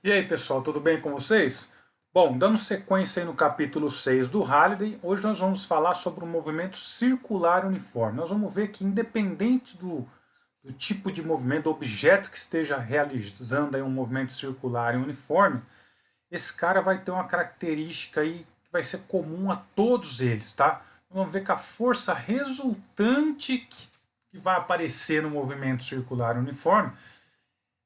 E aí pessoal, tudo bem com vocês? Bom, dando sequência aí no capítulo 6 do Halliday, hoje nós vamos falar sobre o movimento circular uniforme. Nós vamos ver que independente do tipo de movimento, do objeto que esteja realizando aí um movimento circular e uniforme, esse cara vai ter uma característica aí que vai ser comum a todos eles, tá? Vamos ver que a força resultante que vai aparecer no movimento circular uniforme,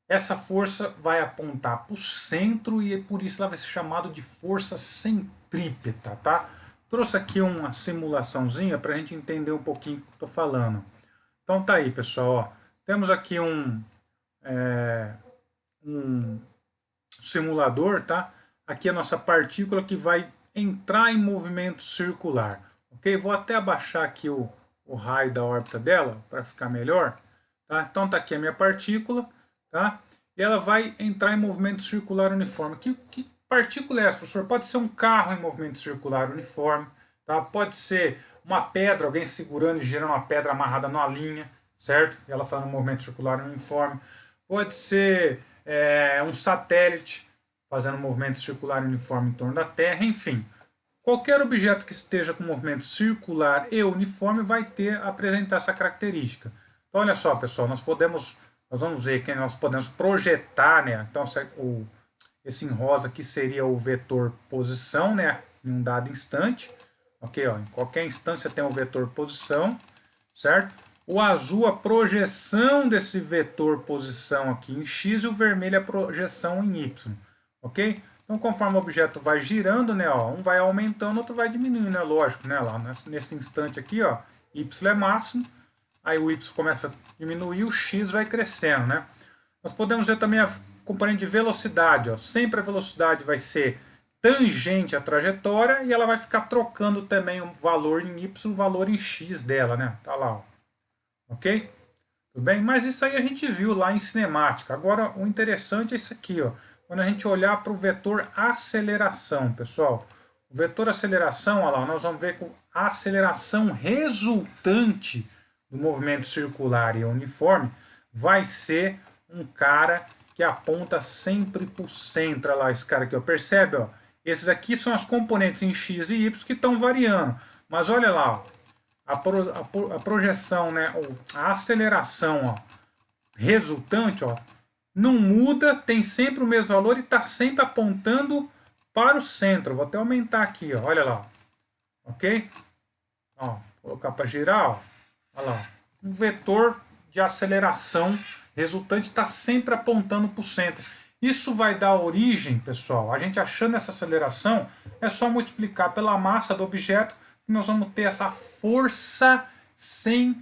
essa força vai apontar para o centro e por isso ela vai ser chamada de força centrípeta, tá? Trouxe aqui uma simulaçãozinha para a gente entender um pouquinho o que eu estou falando. Então tá aí, pessoal. Ó. Temos aqui um simulador, tá? Aqui é a nossa partícula que vai entrar em movimento circular. Ok? Vou até abaixar aqui o raio da órbita dela para ficar melhor. Tá? Então tá aqui a minha partícula, tá? E ela vai entrar em movimento circular uniforme. Que partícula é essa, professor? Pode ser um carro em movimento circular uniforme, tá? Pode ser uma pedra, alguém segurando e girando uma pedra amarrada numa linha, certo? E ela fazendo um movimento circular uniforme. Pode ser um satélite fazendo um movimento circular uniforme em torno da Terra, enfim. Qualquer objeto que esteja com movimento circular e uniforme vai apresentar essa característica. Então, olha só, pessoal, nós vamos ver que nós podemos projetar, né? Então, esse em rosa aqui seria o vetor posição, né? Em um dado instante. Ok, ó, em qualquer instância tem o vetor posição, certo? O azul, a projeção desse vetor posição aqui em x e o vermelho a projeção em y, ok? Então, conforme o objeto vai girando, né, ó, um vai aumentando, outro vai diminuindo, é lógico, né, lá nesse instante aqui, ó, y é máximo, aí o y começa a diminuir, o x vai crescendo, né? Nós podemos ver também a componente de velocidade, ó, sempre a velocidade vai ser tangente à trajetória e ela vai ficar trocando também o valor em y e o valor em x dela, né? Tá lá, ó. Ok? Tudo bem? Mas isso aí a gente viu lá em cinemática. Agora, o interessante é isso aqui, ó. Quando a gente olhar para o vetor aceleração, pessoal. O vetor aceleração, olha lá, nós vamos ver que a aceleração resultante do movimento circular e uniforme vai ser um cara que aponta sempre para o centro. Olha lá, esse cara aqui, ó. Percebe? Ó? Esses aqui são as componentes em x e y que estão variando. Mas olha lá, ó, a projeção, né, a aceleração, ó, resultante, ó, não muda, tem sempre o mesmo valor e está sempre apontando para o centro. Vou até aumentar aqui, ó, olha lá, ok? Ó, colocar para girar, ó, olha lá, um vetor de aceleração resultante está sempre apontando para o centro. Isso vai dar origem, pessoal, a gente achando essa aceleração, é só multiplicar pela massa do objeto que nós vamos ter essa força centrípeta.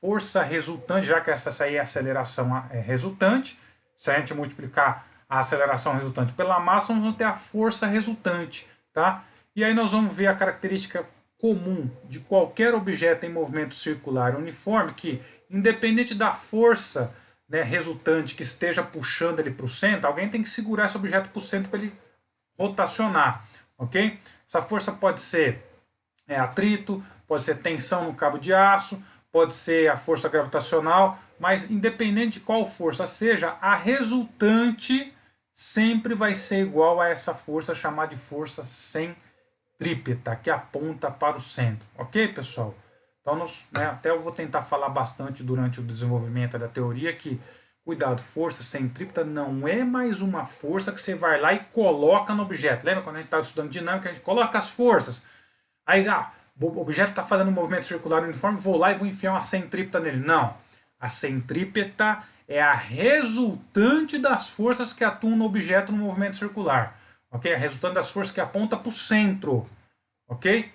Força resultante, já que essa aí é a aceleração resultante, se a gente multiplicar a aceleração resultante pela massa, nós vamos ter a força resultante, tá? E aí nós vamos ver a característica comum de qualquer objeto em movimento circular uniforme, que independente da força, né, resultante que esteja puxando ele para o centro, alguém tem que segurar esse objeto para o centro para ele rotacionar, ok? Essa força pode ser atrito, pode ser tensão no cabo de aço, pode ser a força gravitacional, mas independente de qual força seja, a resultante sempre vai ser igual a essa força chamada de força centrípeta, que aponta para o centro. Ok, pessoal? Então, até eu vou tentar falar bastante durante o desenvolvimento da teoria que, cuidado, força centrípeta não é mais uma força que você vai lá e coloca no objeto. Lembra quando a gente estava estudando dinâmica, a gente coloca as forças. Aí, o objeto está fazendo um movimento circular uniforme, vou lá e vou enfiar uma centrípeta nele. Não. A centrípeta é a resultante das forças que atuam no objeto no movimento circular. Ok? A resultante das forças que aponta para o centro. Ok?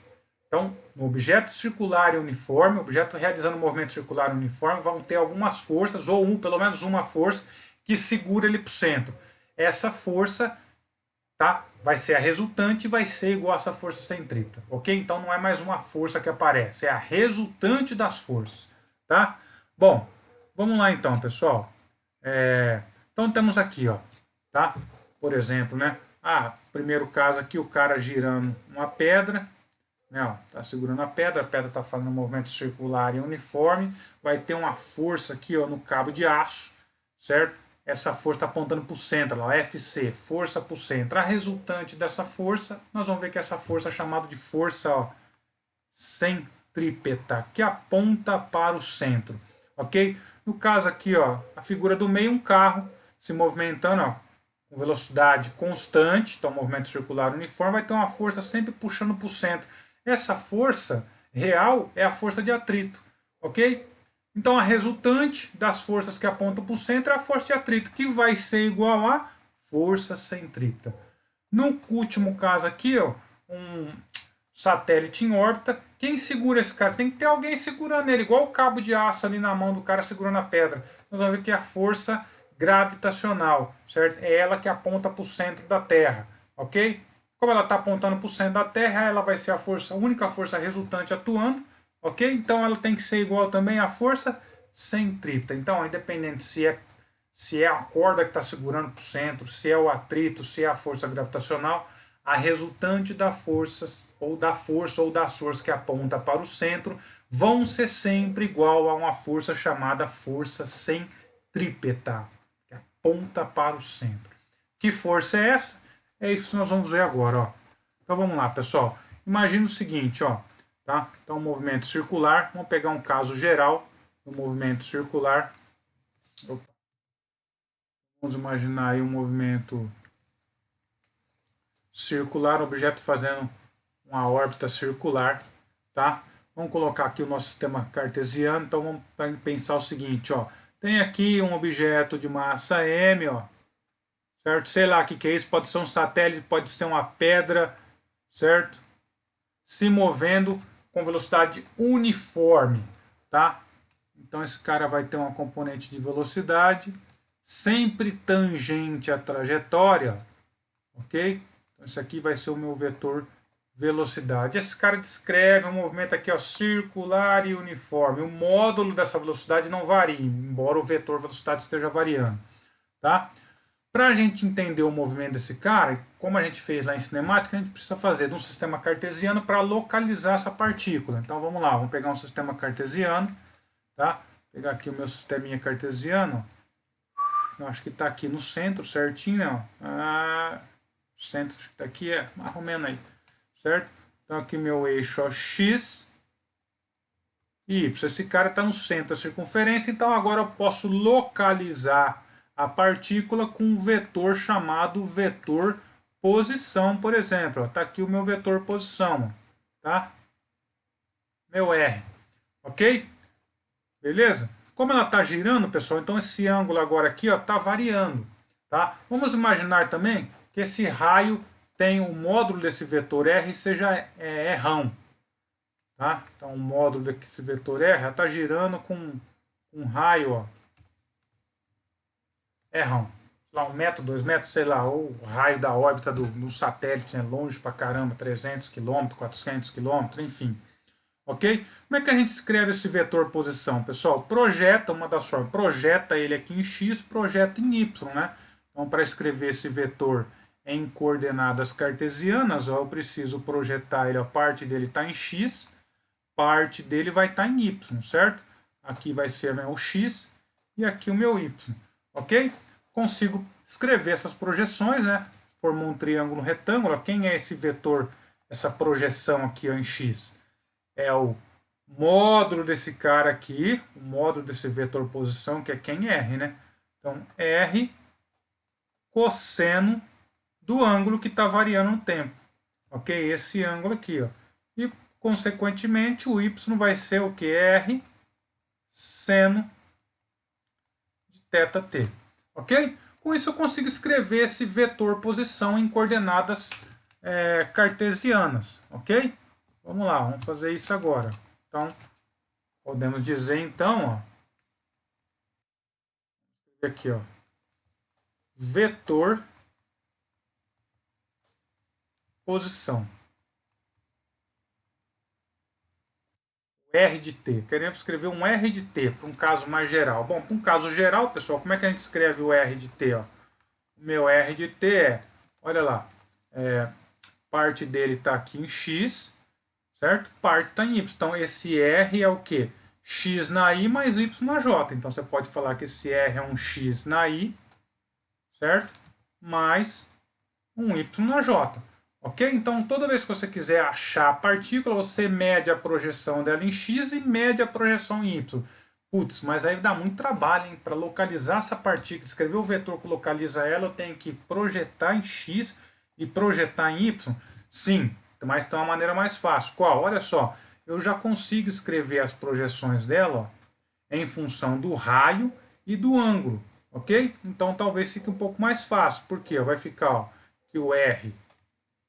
Então, no objeto circular e uniforme, objeto realizando um movimento circular uniforme, vão ter algumas forças, ou pelo menos uma força, que segura ele para o centro. Essa força, tá, vai ser a resultante e vai ser igual a essa força centrípeta. Ok? Então não é mais uma força que aparece, é a resultante das forças. Tá? Bom, vamos lá então, pessoal. Então temos aqui, ó, tá? Por exemplo, né? Primeiro caso aqui, o cara girando uma pedra, né, ó, tá segurando a pedra está fazendo um movimento circular e uniforme, vai ter uma força aqui, ó, no cabo de aço, certo? essa força está apontando para o centro, ó, FC, força para o centro. A resultante dessa força, nós vamos ver que essa força é chamada de força, ó, centrípeta, que aponta para o centro, ok? No caso aqui, ó, a figura do meio, um carro se movimentando, ó, com velocidade constante, então movimento circular uniforme, vai ter uma força sempre puxando para o centro. Essa força real é a força de atrito, ok? Então a resultante das forças que apontam para o centro é a força de atrito, que vai ser igual a força centrípeta. No último caso aqui, ó, um satélite em órbita, quem segura esse cara? Tem que ter alguém segurando ele, igual o cabo de aço ali na mão do cara segurando a pedra. Nós vamos ver que é a força gravitacional, certo? É ela que aponta para o centro da Terra, ok? Como ela está apontando para o centro da Terra, ela vai ser a única força resultante atuando, ok? Então ela tem que ser igual também à força centrípeta. Então, independente se é a corda que está segurando para o centro, se é o atrito, se é a força gravitacional, a resultante da força ou das forças que aponta para o centro vão ser sempre igual a uma força chamada força centrípeta, que aponta para o centro. Que força é essa? É isso que nós vamos ver agora, ó. Então vamos lá, pessoal. Imagina o seguinte, ó, tá? Então, movimento circular, vamos pegar um caso geral do movimento circular. Vamos imaginar aí um movimento circular, objeto fazendo uma órbita circular, tá? Vamos colocar aqui o nosso sistema cartesiano, então vamos pensar o seguinte, ó. Tem aqui um objeto de massa m, ó, certo? Sei lá o que é isso, pode ser um satélite, pode ser uma pedra, certo? Se movendo com velocidade uniforme, tá? Então esse cara vai ter uma componente de velocidade sempre tangente à trajetória, ok? Então esse aqui vai ser o meu vetor velocidade. Esse cara descreve um movimento aqui, ó, circular e uniforme. O módulo dessa velocidade não varia, embora o vetor velocidade esteja variando, tá? Para a gente entender o movimento desse cara, como a gente fez lá em cinemática, a gente precisa fazer de um sistema cartesiano para localizar essa partícula. Então vamos lá, vamos pegar um sistema cartesiano, tá? Vou pegar aqui o meu sisteminha cartesiano. Eu acho que está aqui no centro, certinho, né? O centro que está aqui é mais ou menos aí, certo? Então aqui meu eixo, ó, x e y. Esse cara está no centro da circunferência, então agora eu posso localizar a partícula com um vetor chamado vetor posição, por exemplo. Está aqui o meu vetor posição, tá? Meu R, ok? Beleza? Como ela está girando, pessoal, então esse ângulo agora aqui está variando, tá? Vamos imaginar também que esse raio tem o módulo desse vetor R seja rão, tá? Então o módulo desse vetor R está girando com um raio, ó, rão, lá 1 metro, 2 metros, sei lá, ou o raio da órbita do satélite, né, longe pra caramba, 300 km, 400 km, enfim. Ok? Como é que a gente escreve esse vetor posição, pessoal? Projeta, uma das formas, projeta ele aqui em x, projeta em y, né? Então, para escrever esse vetor em coordenadas cartesianas, ó, eu preciso projetar ele, a parte dele está em x, parte dele vai estar em y, certo? Aqui vai ser o x e aqui o meu y, ok? Consigo escrever essas projeções, né? Formou um triângulo retângulo. Quem é esse vetor, essa projeção aqui ó, em x? É o módulo desse cara aqui, o módulo desse vetor posição, que é quem R, né? Então, R cosseno do ângulo que está variando no tempo. Ok? Esse ângulo aqui, ó. E, consequentemente, o Y vai ser o que? R seno de θt. Ok? Com isso eu consigo escrever esse vetor posição em coordenadas cartesianas. Ok? Vamos lá, vamos fazer isso agora. Então, podemos dizer então, ó, aqui, ó, vetor posição. R de t. Queremos escrever um R de t para um caso mais geral. Bom, para um caso geral, pessoal, como é que a gente escreve o R de t? Ó? O meu R de t é, olha lá, parte dele está aqui em x, certo? Parte está em y. Então, esse R é o quê? X na i mais y na j. Então, você pode falar que esse R é um x na i certo? Mais um y na j. Ok? Então, toda vez que você quiser achar a partícula, você mede a projeção dela em x e mede a projeção em y. Putz, mas aí dá muito trabalho, hein? Para localizar essa partícula, escrever o vetor que localiza ela, eu tenho que projetar em x e projetar em y? Sim, mas tem uma maneira mais fácil. Qual? Olha só, eu já consigo escrever as projeções dela, ó, em função do raio e do ângulo, ok? Então talvez fique um pouco mais fácil, porque vai ficar, ó, que o R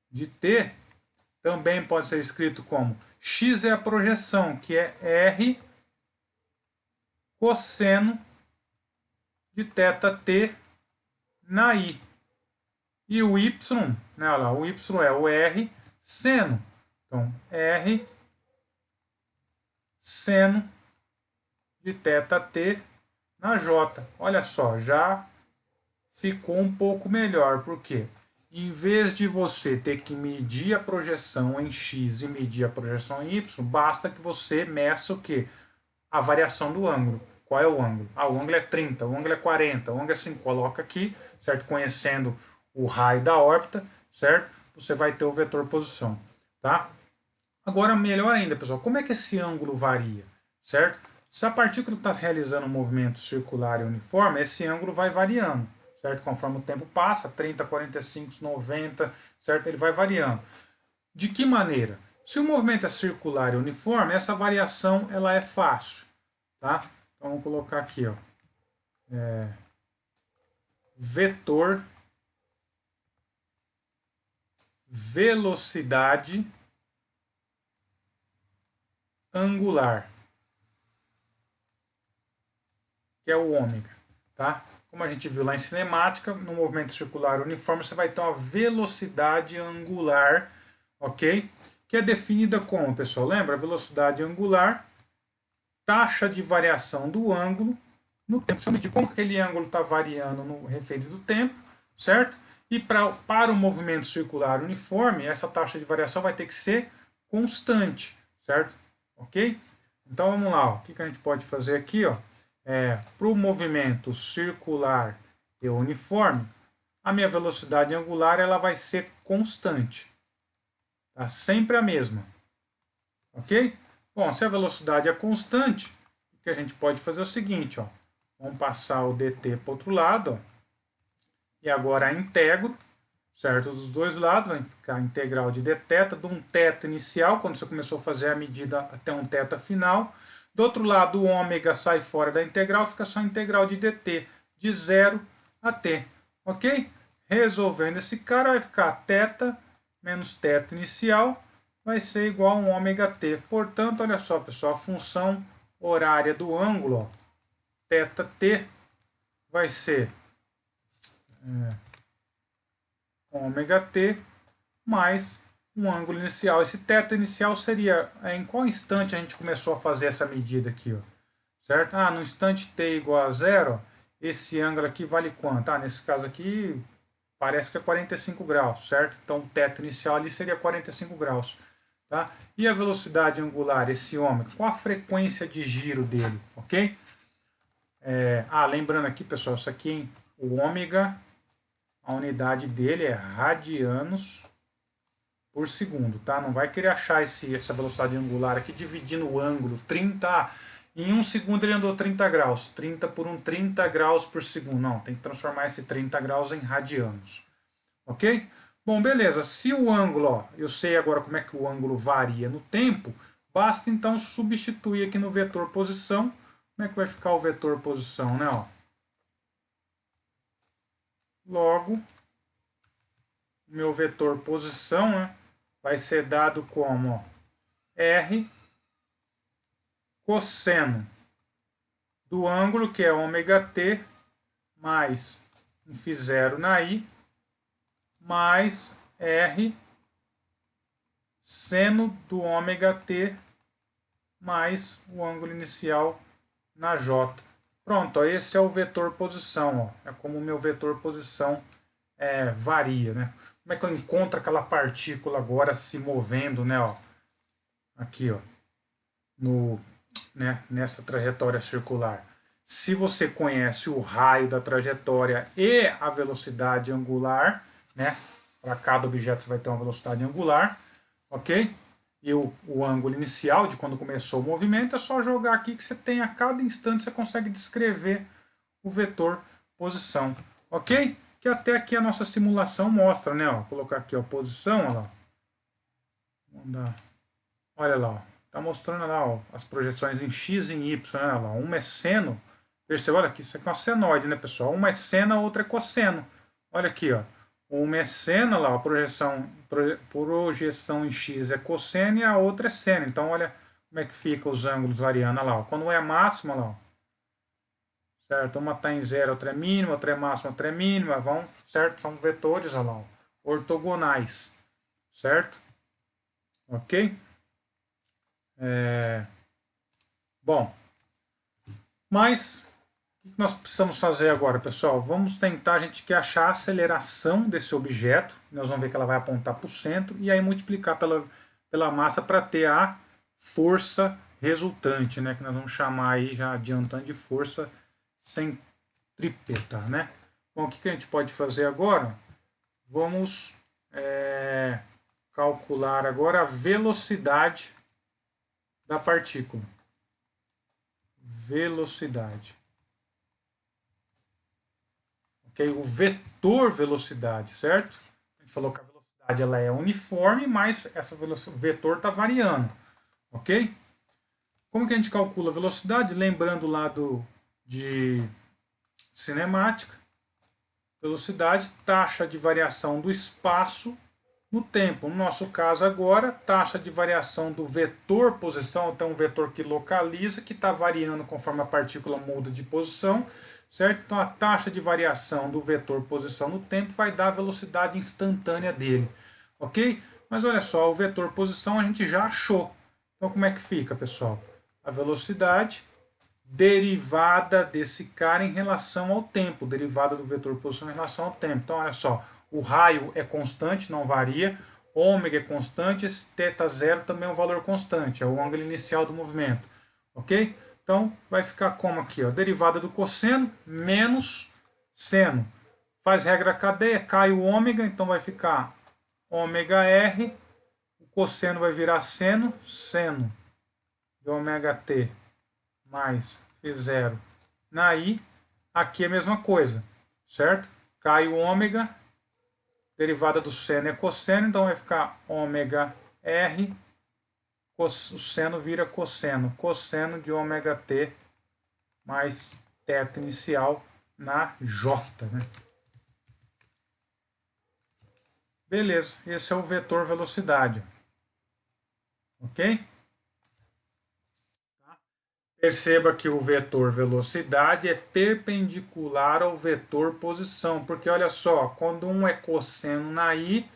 de t também pode ser escrito como x é a projeção, que é R cosseno de θt na I. E o y, né, olha lá, o y é o R seno. Então, R seno de θt na J. Olha só, já ficou um pouco melhor, porque em vez de você ter que medir a projeção em x e medir a projeção em y, basta que você meça o quê? A variação do ângulo. Qual é o ângulo? Ah, o ângulo é 30, o ângulo é 40, o ângulo é 5. Coloca aqui, certo? Conhecendo o raio da órbita, certo? Você vai ter o vetor posição, tá? Agora, melhor ainda, pessoal, como é que esse ângulo varia, certo? Se a partícula está realizando um movimento circular e uniforme, esse ângulo vai variando, certo? Conforme o tempo passa, 30, 45, 90, certo? Ele vai variando. De que maneira? Se o movimento é circular e uniforme, essa variação ela é fácil, tá? Então, vamos colocar aqui, ó, vetor velocidade angular, que é o ômega, tá? Como a gente viu lá em cinemática, no movimento circular uniforme você vai ter uma velocidade angular, ok? Que é definida como, pessoal, lembra? Velocidade angular, taxa de variação do ângulo no tempo. Você medir como aquele ângulo está variando no referido tempo, certo? E para o movimento circular uniforme, essa taxa de variação vai ter que ser constante, certo? Ok? Então vamos lá, ó. O que a gente pode fazer aqui, ó? Para o movimento circular e uniforme, a minha velocidade angular ela vai ser constante, tá? Sempre a mesma, ok? Bom, se a velocidade é constante, o que a gente pode fazer é o seguinte, ó. Vamos passar o dt para o outro lado, ó. E agora integro, certo? Dos dois lados vai ficar a integral de dθ, de um θ inicial, quando você começou a fazer a medida até um θ final. Do outro lado, o ômega sai fora da integral, fica só a integral de dt, de 0 a t. Ok? Resolvendo esse cara, vai ficar θ menos θ inicial, vai ser igual a um ômega t. Portanto, olha só, pessoal, a função horária do ângulo, ó, θt, vai ser ômega t mais um ângulo inicial. Esse θ inicial seria em qual instante a gente começou a fazer essa medida aqui, ó, certo? Ah, no instante t igual a 0, esse ângulo aqui vale quanto? Ah, nesse caso aqui parece que é 45 graus, certo? Então o θ inicial ali seria 45 graus. Tá? E a velocidade angular, esse ômega, qual a frequência de giro dele, ok? Lembrando aqui, pessoal, isso aqui, o ômega, a unidade dele é radianos por segundo, tá? Não vai querer achar essa velocidade angular aqui dividindo o ângulo, 30, em um segundo ele andou 30 graus, 30 por 30 graus por segundo, não, tem que transformar esse 30 graus em radianos, ok? Bom, beleza, se o ângulo, ó, eu sei agora como é que o ângulo varia no tempo, basta então substituir aqui no vetor posição. Como é que vai ficar o vetor posição, né? Ó? Logo, o meu vetor posição, né, vai ser dado como, ó, R cosseno do ângulo, que é ômega t, mais um φ0 na I, mais R seno do ômega t mais o ângulo inicial na J. Pronto, ó, esse é o vetor posição. Ó. É como o meu vetor posição varia. Né? Como é que eu encontro aquela partícula agora se movendo, né? Ó, aqui, ó, nessa trajetória circular? Se você conhece o raio da trajetória e a velocidade angular, né? Para cada objeto você vai ter uma velocidade angular, ok? E o ângulo inicial de quando começou o movimento, é só jogar aqui que você tem a cada instante, você consegue descrever o vetor posição, ok? Que até aqui a nossa simulação mostra, né? Ó, vou colocar aqui a posição, olha lá. Olha lá, ó. Tá mostrando lá, ó, as projeções em x e em y, né? Olha lá. Uma é seno, perceba, olha aqui, isso aqui é uma senoide, né, pessoal? Uma é seno, a outra é cosseno. Olha aqui, ó. Uma é seno, lá, a projeção em x é cosseno e a outra é seno. Então, olha como é que fica os ângulos variando, olha lá. Ó. Quando é máxima, lá, ó, certo? Uma está em zero, outra é mínima, outra é máxima, outra é mínima, vão, certo? São vetores, olha lá, ó, ortogonais, certo? Ok? Bom, mas o que nós precisamos fazer agora, pessoal? Vamos tentar, a gente quer achar a aceleração desse objeto, nós vamos ver que ela vai apontar para o centro, e aí multiplicar pela massa para ter a força resultante, né? Que nós vamos chamar aí, já adiantando, de força centrípeta, né? Bom, o que a gente pode fazer agora? Vamos calcular agora a velocidade da partícula. Velocidade. Okay? O vetor velocidade, certo? A gente falou que a velocidade ela é uniforme, mas essa vetor está variando. Ok? Como que a gente calcula a velocidade? Lembrando lá de cinemática. Velocidade, taxa de variação do espaço no tempo. No nosso caso agora, taxa de variação do vetor posição, então um vetor que localiza, que está variando conforme a partícula muda de posição, certo? Então a taxa de variação do vetor posição no tempo vai dar a velocidade instantânea dele, ok? Mas olha só, o vetor posição a gente já achou. Então como é que fica, pessoal? A velocidade derivada desse cara em relação ao tempo, derivada do vetor posição em relação ao tempo. Então olha só, o raio é constante, não varia, ômega é constante, esse θ0 também é um valor constante, é o ângulo inicial do movimento, ok? Então vai ficar como aqui, ó, derivada do cosseno menos seno. Faz regra cadeia, cai o ômega, então vai ficar ômega R, o cosseno vai virar seno de ômega t mais φ0 na I, aqui é a mesma coisa, certo? Cai o ômega, derivada do seno é cosseno, então vai ficar ômega R, o seno vira cosseno, cosseno de ômega t mais θ inicial na J, né? Beleza, esse é o vetor velocidade, ok? Perceba que o vetor velocidade é perpendicular ao vetor posição, porque olha só, quando um é cosseno na I,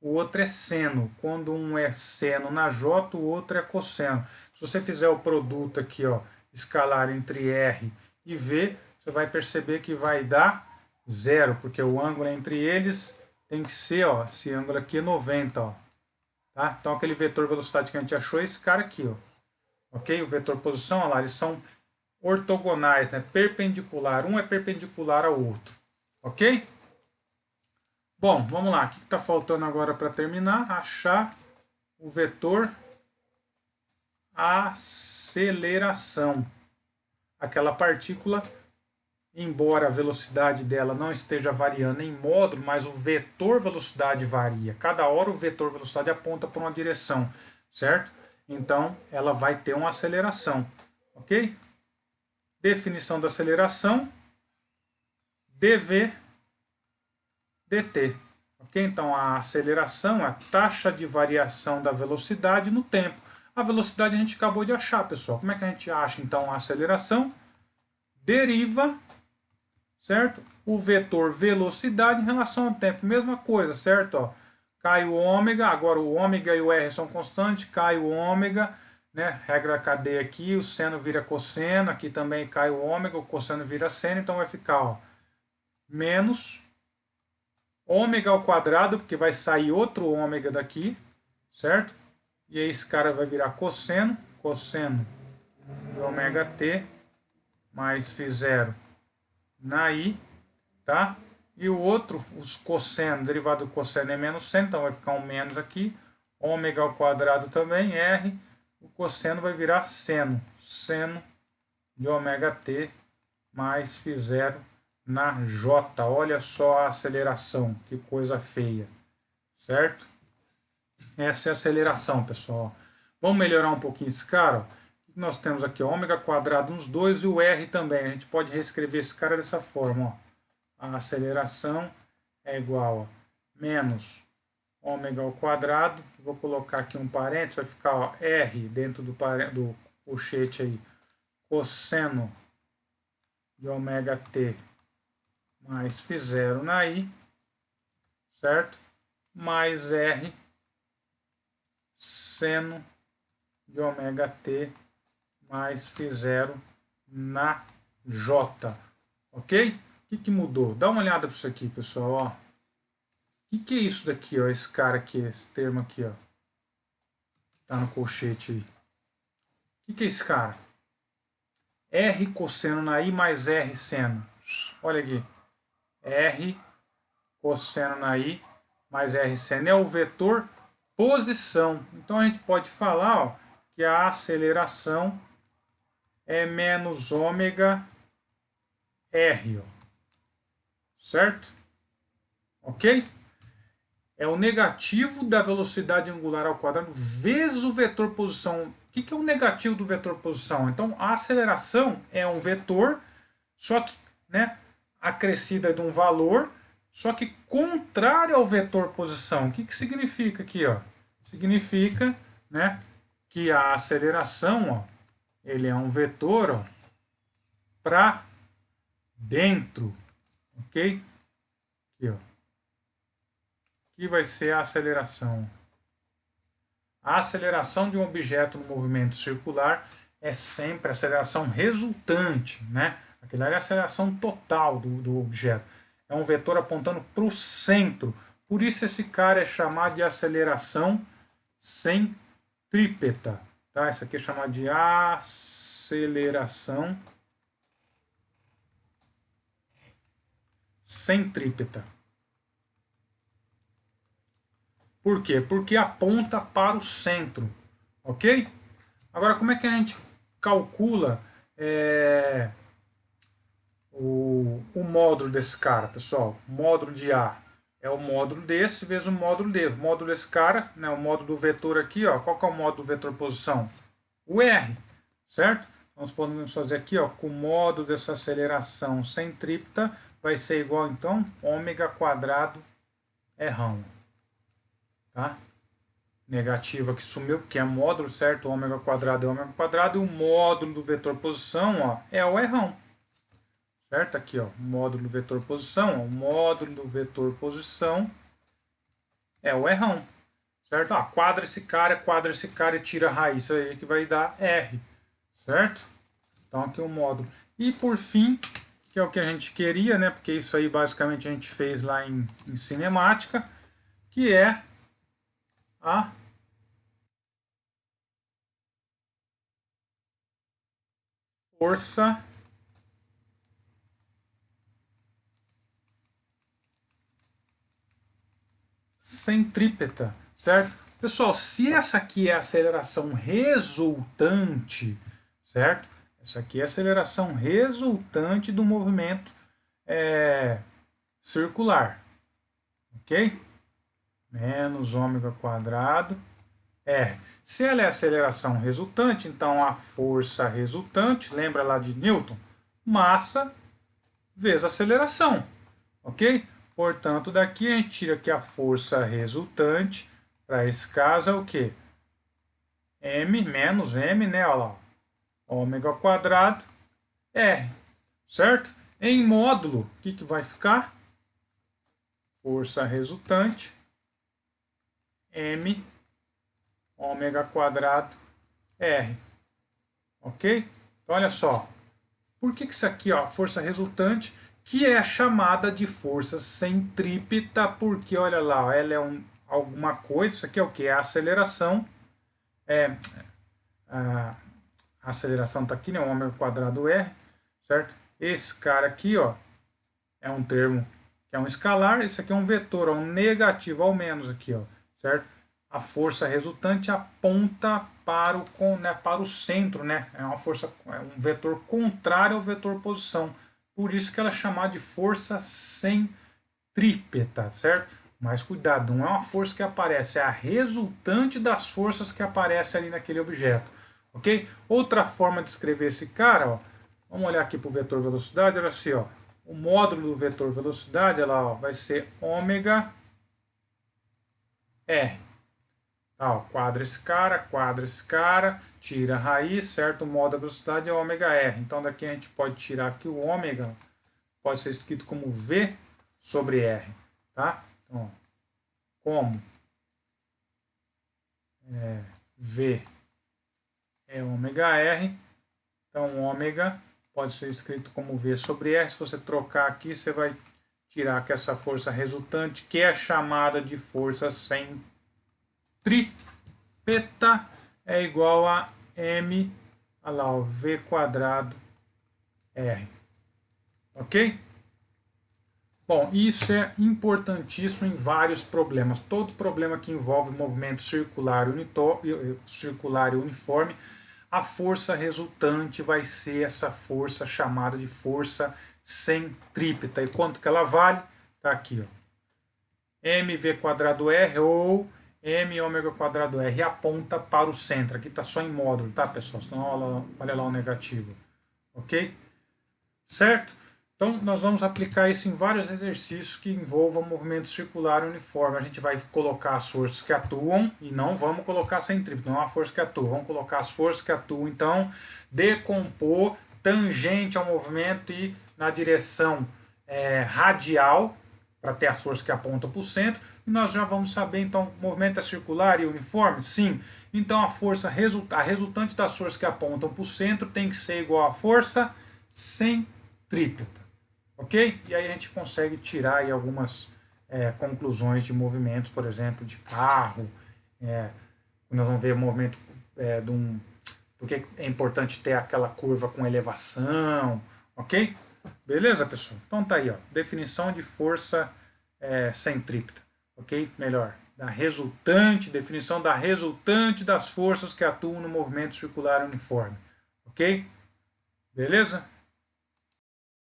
o outro é seno. Quando um é seno na J, o outro é cosseno. Se você fizer o produto aqui, ó, escalar entre R e V, você vai perceber que vai dar zero, porque o ângulo entre eles tem que ser, ó, esse ângulo aqui é 90, ó. Tá? Então aquele vetor velocidade que a gente achou é esse cara aqui, ó. Ok? O vetor posição, olha lá, eles são ortogonais, né? Perpendicular. Um é perpendicular ao outro. Ok? Bom, vamos lá. O que está faltando agora para terminar? Achar o vetor aceleração. Aquela partícula, embora a velocidade dela não esteja variando em módulo, mas o vetor velocidade varia. Cada hora o vetor velocidade aponta para uma direção, certo? Então, ela vai ter uma aceleração, ok? Definição da aceleração, dv dt. Ok? Então, a aceleração é a taxa de variação da velocidade no tempo. A velocidade a gente acabou de achar, pessoal. Como é que a gente acha, então, a aceleração? Deriva, certo? O vetor velocidade em relação ao tempo. Mesma coisa, certo? Ó, cai o ômega, agora o ômega e o R são constantes, cai o ômega, né? Regra cadeia aqui, o seno vira cosseno, aqui também cai o ômega, o cosseno vira seno, então vai ficar, ó, menos ômega ao quadrado, porque vai sair outro ômega daqui, certo? E aí esse cara vai virar cosseno de ômega t mais φ0 na I, tá? E o outro, os cosseno, derivado do cosseno é menos seno, então vai ficar um menos aqui. Ômega ao quadrado também, R. O cosseno vai virar seno. Seno de ômega t mais φ0 na J. Olha só a aceleração, que coisa feia. Certo? Essa é a aceleração, pessoal. Vamos melhorar um pouquinho esse cara. O que nós temos aqui? Ômega quadrado nos dois e o R também. A gente pode reescrever esse cara dessa forma. Ó. A aceleração é igual a menos ômega ao quadrado. Vou colocar aqui um parênteses, vai ficar ó, R dentro do colchete aí. Cosseno de ômega t mais φ0 na I, certo? Mais R seno de ômega t mais φ0 na J. Ok? O que mudou? Dá uma olhada para isso aqui, pessoal. Ó. O que é isso daqui, ó? Esse cara aqui, esse termo aqui, ó. Tá no colchete aí. O que é esse cara? R cosseno na I mais R seno. Olha aqui. R cosseno na I mais R seno é o vetor posição. Então a gente pode falar ó, que a aceleração é menos ômega R. Ó. Certo? Ok? É o negativo da velocidade angular ao quadrado vezes o vetor posição. O que é o negativo do vetor posição? Então, a aceleração é um vetor, só que né, acrescida de um valor, só que contrário ao vetor posição. O que significa aqui? Ó? Significa né, que a aceleração ó, ele é um vetor para dentro. Ok? Aqui, ó. Que vai ser a aceleração. A aceleração de um objeto no movimento circular é sempre a aceleração resultante, né? Aquela é a aceleração total do objeto. É um vetor apontando para o centro. Por isso esse cara é chamado de aceleração centrípeta. Tá? Isso aqui é chamado de aceleração centrípeta. Por quê? Porque aponta para o centro, ok? Agora, como é que a gente calcula o módulo desse cara, pessoal? O módulo de A é o módulo desse vezes o módulo dele. O módulo desse cara, né, o módulo do vetor aqui, ó, qual que é o módulo do vetor posição? O R, certo? Nós podemos fazer aqui, ó, com o módulo dessa aceleração centrípeta vai ser igual, então, ômega quadrado Rão. Tá? Negativa que sumiu, porque é módulo, certo? Ômega quadrado é ômega quadrado, e o módulo do vetor posição ó, é o Rão. Certo? Aqui, ó, módulo do vetor posição, ó, o módulo do vetor posição é o Rão. Certo? Ah, quadra esse cara e tira a raiz, isso aí que vai dar R. Certo? Então aqui o módulo. E por fim, que é o que a gente queria, né? Porque isso aí basicamente a gente fez lá em cinemática, que é a força centrípeta, certo? Pessoal, se essa aqui é a aceleração resultante, certo? Essa aqui é a aceleração resultante do movimento circular, ok? Menos ômega quadrado R. Se ela é a aceleração resultante, então a força resultante, lembra lá de Newton? Massa vezes aceleração, ok? Portanto, daqui a gente tira que a força resultante, para esse caso, é o quê? M menos M, né? Olha lá, ômega ao quadrado R, certo? Em módulo, o que vai ficar? Força resultante, M ômega quadrado R. Ok? Então, olha só. Por que isso aqui, ó, força resultante, que é chamada de força centrípeta, porque, olha lá, ó, ela é alguma coisa, isso aqui é o que? É a aceleração. A aceleração está aqui, né? O ômega quadrado R. certo? Esse cara aqui, ó, é um termo que é um escalar, esse aqui é um vetor, ó, um negativo ao menos aqui, ó, certo? A força resultante aponta para para o centro, né? É uma força, é um vetor contrário ao vetor posição. Por isso que ela é chamada de força centrípeta, certo? Mas cuidado, não é uma força que aparece, é a resultante das forças que aparece ali naquele objeto, ok? Outra forma de escrever esse cara, ó, vamos olhar aqui para o vetor velocidade, olha assim, ó, o módulo do vetor velocidade, ela, ó, vai ser ômega R. Tá, ó, quadra esse cara, tira a raiz, certo? O módulo da velocidade é ômega R. Então daqui a gente pode tirar aqui o ômega, pode ser escrito como V sobre R, tá? Então, ó, como V é ômega R, então ômega pode ser escrito como V sobre R. Se você trocar aqui, você vai tirar que essa força resultante, que é chamada de força centrípeta, é igual a M, olha lá, ó, V quadrado R. Ok? Bom, isso é importantíssimo em vários problemas. Todo problema que envolve movimento circular e uniforme, a força resultante vai ser essa força chamada de força centrípeta. E quanto que ela vale? Está aqui, ó. mv quadrado r ou m ômega quadrado r aponta para o centro. Aqui está só em módulo, tá, pessoal? Senão olha lá o negativo. Ok? Certo? Então, nós vamos aplicar isso em vários exercícios que envolvam movimento circular uniforme. A gente vai colocar as forças que atuam e não vamos colocar centrípeta, não é uma força que atua. Vamos colocar as forças que atuam, então, decompor tangente ao movimento e na direção radial, para ter as forças que apontam para o centro. E nós já vamos saber, então, o movimento é circular e uniforme? Sim. Então, a força a resultante das forças que apontam para o centro tem que ser igual à força centrípeta. Ok? E aí a gente consegue tirar aí algumas conclusões de movimentos, por exemplo, de carro. Nós vamos ver o movimento de um. Porque é importante ter aquela curva com elevação. Ok? Beleza, pessoal? Então tá aí, ó. Definição de força centrípeta. Ok? Melhor. Definição da resultante das forças que atuam no movimento circular uniforme. Ok? Beleza?